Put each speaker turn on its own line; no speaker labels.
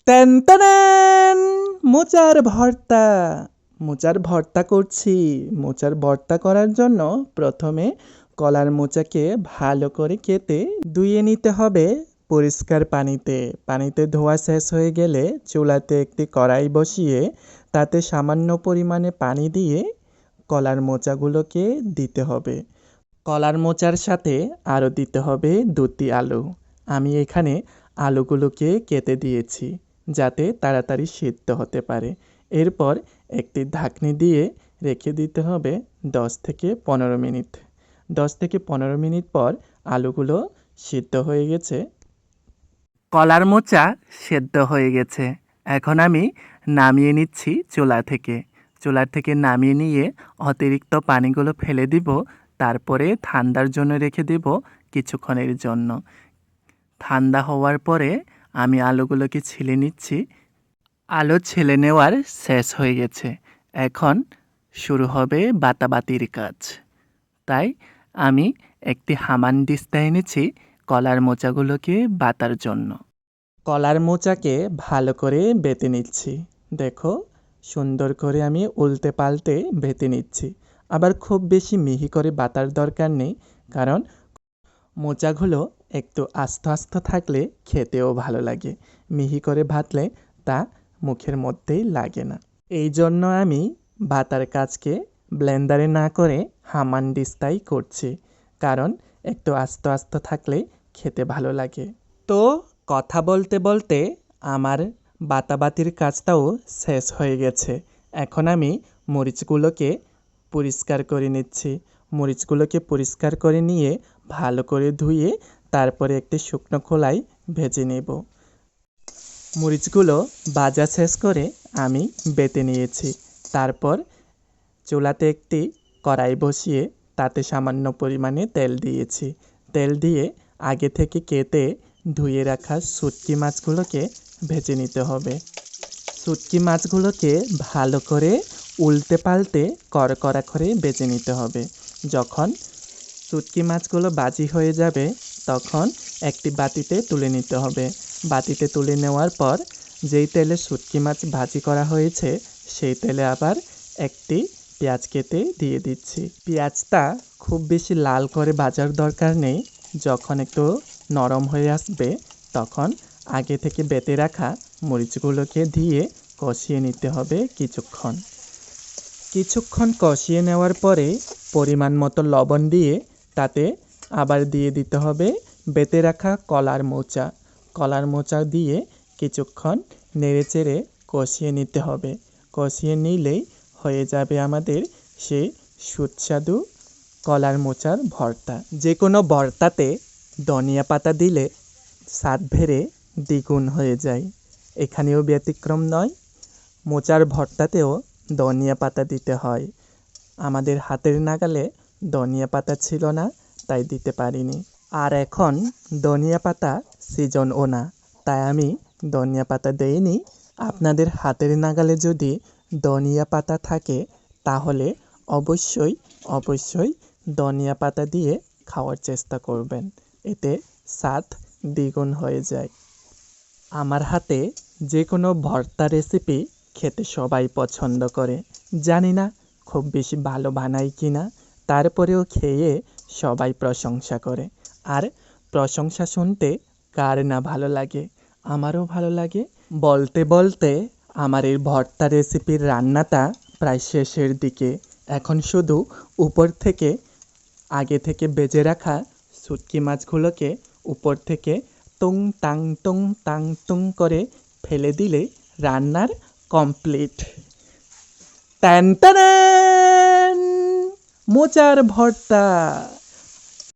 Ten ten মোচার ভর্তা। মোচার ভর্তা করছি। মোচার ভর্তা করার জন্য প্রথমে কলার মোচাকে ভালো করে কেটে ধুয়ে নিতে হবে পরিষ্কার পানিতে। পানিতে ধোয়া শেষ হয়ে গেলে চুলাতে একটি কড়াই বসিয়ে তাতে সামান্য পরিমাণে পানি দিয়ে কলার মোচাগুলোকে দিতে হবে। কলার মোচার সাথে আরও দিতে হবে দুটি আলু। আমি এখানে আলুগুলোকে কেটে দিয়েছি যাতে তাড়াতাড়ি সিদ্ধ হতে পারে। এরপর একটি ঢাকনি দিয়ে রেখে দিতে হবে 10 থেকে 15 মিনিট। 10 থেকে 15 মিনিট পর আলুগুলো সিদ্ধ হয়ে গেছে। কলার মোচা সেদ্ধ হয়ে গেছে। এখন আমি নামিয়ে নিচ্ছি চুলা থেকে নামিয়ে নিয়ে অতিরিক্ত পানিগুলো ফেলে দিব। তারপরে ঠান্ডার জন্য রেখে দেব কিছুক্ষণের জন্য। ঠান্ডা হওয়ার পরে আমি আলুগুলোকে ছিলে নিচ্ছি। আলু ছিলে নেওয়ার শেষ হয়ে গেছে। এখন শুরু হবে বাটাবাটির কাজ। তাই আমি একটি হামানদিস্তা এনেছি কলার মোচাগুলোকে বাটার জন্য। কলার মোচাকে ভালো করে বেটে নিচ্ছি। দেখো সুন্দর করে আমি উল্টে পাল্টে বেটে নিচ্ছি। আবার খুব বেশি মিহি করে বাটার দরকার নেই, কারণ মোচাগুলো একটু আস্ত আস্ত থাকলে খেতেও ভালো লাগে। মিহি করে ভাজলে তা মুখের মধ্যেই লাগে না। এই জন্য আমি বাটার কাজকে ব্লেন্ডারে না করে হামানদিস্তাই করছি, কারণ একটু আস্ত আস্ত থাকলে খেতে ভালো লাগে। তো কথা বলতে বলতে আমার বাটাবাটির কাজটাও শেষ হয়ে গেছে। এখন আমি মরিচগুলোকে পরিষ্কার করে নিচ্ছি। মরিচগুলোকে পরিষ্কার করে নিয়ে ভালো করে ধুয়ে তারপরে একটি শুকনো খোলায় ভেজে নেব। মরিচগুলো ভাজা শেষ করে আমি বেটে নিয়েছি। তারপর চুলাতে একটি কড়াই বসিয়ে তাতে সামান্য পরিমাণে তেল দিয়েছি। তেল দিয়ে আগে থেকে কেটে ধুয়ে রাখা শুটকি মাছগুলোকে ভেজে নিতে হবে। শুটকি মাছগুলোকে ভালো করে উল্টে পাল্টে কড়কড়া করে ভেজে নিতে হবে। যখন শুটকি মাছগুলো ভাজি হয়ে যাবে তখন একটি বাটিতে তুলে নিতে হবে। বাটিতে তুলে নেওয়ার পর যেই তেলে শুটকি মাছ ভাজি করা হয়েছে সেই তেলে আবার একটি পেঁয়াজ কেটে দিয়ে দিচ্ছি। পেঁয়াজটা খুব বেশি লাল করে ভাজার দরকার নেই। যখন একটু নরম হয়ে আসবে তখন আগে থেকে বেটে রাখা মরিচগুলোকে দিয়ে কষিয়ে নিতে হবে কিছুক্ষণ কষিয়ে নেওয়ার পরে পরিমাণ মতো লবণ দিয়ে তাতে আবার দিয়ে দিতে হবে বেটে রাখা কলার মোচা দিয়ে কিছুক্ষণ নেড়েচেড়ে কষিয়ে নিতে হবে। কষিয়ে নিলেই হয়ে যাবে আমাদের সেই সুস্বাদু কলার মোচার ভর্তা। যে কোনো ভর্তাতে ধনিয়া পাতা দিলে স্বাদ বেড়ে দ্বিগুণ হয়ে যায়। এখানেও ব্যতিক্রম নয়। মোচার ভর্তাতেও ধনিয়া পাতা দিতে হয়। আমাদের হাতের নাগালে ধনিয়া পাতা ছিল না, তাই দিতে পারিনি। আর এখন ধনিয়া পাতা সিজনও না, তাই আমি ধনিয়া পাতা দেইনি। আপনাদের হাতের নাগালে যদি ধনিয়া পাতা থাকে তাহলে অবশ্যই ধনিয়া পাতা দিয়ে খাওয়ার চেষ্টা করবেন। এতে স্বাদ দ্বিগুণ হয়ে যায়। আমার হাতে যে কোনো ভর্তা রেসিপি খেতে সবাই পছন্দ করে। জানি না খুব বেশি ভালো বানাই কি না, তারপরেও খেয়ে সবাই প্রশংসা করে। আর প্রশংসা শুনতে কার না ভালো লাগে, আমারও ভালো লাগে। বলতে বলতে আমার এই ভর্তা রেসিপির রান্নাটা প্রায় শেষের দিকে। এখন শুধু উপর থেকে আগে থেকে ভেজে রাখা শুটকি মাছগুলোকে উপর থেকে টুং টাং করে ফেলে দিলে রান্নার কমপ্লিট। ট্যান ট্যান মোচার ভর্তা।